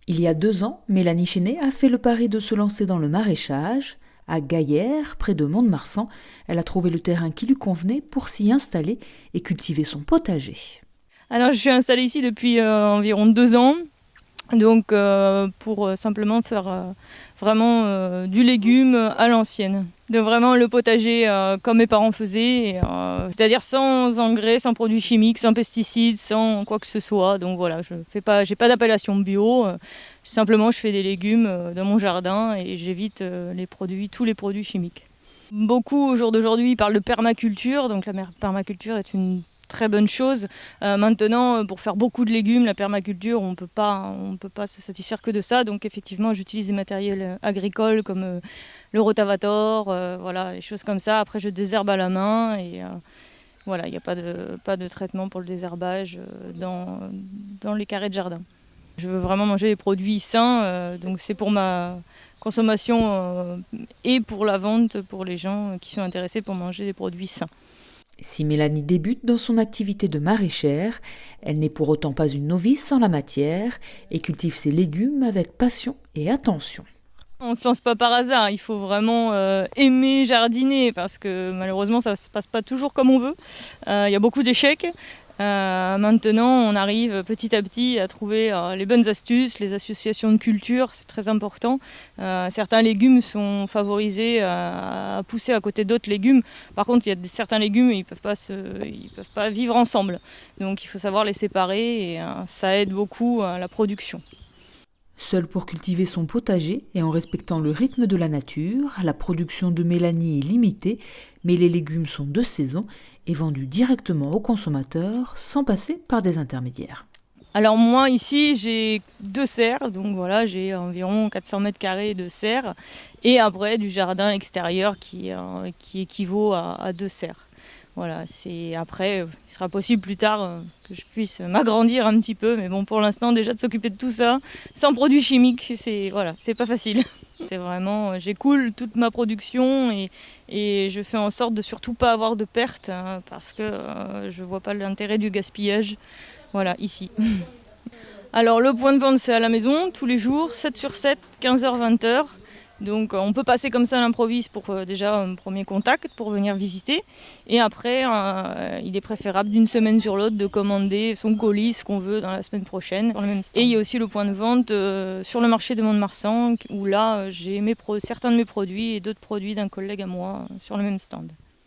Il y a 2 ans, Mélanie Chenet a fait le pari de se lancer dans le maraîchage. À Gaillère, près de Mont-de-Marsan, elle a trouvé le terrain qui lui convenait pour s'y installer et cultiver son potager. Alors je suis installée ici depuis environ 2 ans, donc pour simplement faire vraiment du légume à l'ancienne. De vraiment le potager comme mes parents faisaient, c'est-à-dire sans engrais, sans produits chimiques, sans pesticides, sans quoi que ce soit. Donc voilà, j'ai pas d'appellation bio, simplement je fais des légumes dans mon jardin et j'évite tous les produits chimiques. Beaucoup au jour d'aujourd'hui parlent de permaculture, donc la permaculture est une très bonne chose. Maintenant, pour faire beaucoup de légumes, la permaculture, on peut pas se satisfaire que de ça. Donc effectivement, j'utilise des matériels agricoles comme le rotavator, voilà, les choses comme ça. Après, je désherbe à la main et voilà, il n'y a pas de traitement pour le désherbage dans les carrés de jardin. Je veux vraiment manger des produits sains, donc c'est pour ma consommation et pour la vente pour les gens qui sont intéressés pour manger des produits sains. Si Mélanie débute dans son activité de maraîchère, elle n'est pour autant pas une novice en la matière et cultive ses légumes avec passion et attention. On ne se lance pas par hasard, il faut vraiment aimer jardiner parce que malheureusement ça ne se passe pas toujours comme on veut. Il y a beaucoup d'échecs. Maintenant on arrive petit à petit à trouver les bonnes astuces, les associations de culture, c'est très important. Certains légumes sont favorisés à pousser à côté d'autres légumes. Par contre il y a certains légumes, ils peuvent pas vivre ensemble. Donc il faut savoir les séparer et ça aide beaucoup à la production. Seule pour cultiver son potager et en respectant le rythme de la nature, la production de Mélanie est limitée, mais les légumes sont de saison et vendus directement aux consommateurs sans passer par des intermédiaires. Alors moi ici j'ai 2 serres, donc voilà j'ai environ 400 mètres carrés de serres et après du jardin extérieur qui équivaut à 2 serres. Voilà, après il sera possible plus tard que je puisse m'agrandir un petit peu, mais bon pour l'instant déjà de s'occuper de tout ça sans produits chimiques, c'est pas facile. C'est vraiment, j'écoule toute ma production et je fais en sorte de surtout pas avoir de pertes hein, parce que je vois pas l'intérêt du gaspillage. Voilà, ici. Alors le point de vente c'est à la maison, tous les jours, 7 sur 7, 15h, 20h. Donc on peut passer comme ça à l'improviste pour déjà un premier contact, pour venir visiter. Et après, il est préférable d'une semaine sur l'autre de commander son colis, ce qu'on veut dans la semaine prochaine. Et il y a aussi le point de vente sur le marché de Mont-de-Marsan, où là j'ai certains de mes produits et d'autres produits d'un collègue à moi sur le même stand.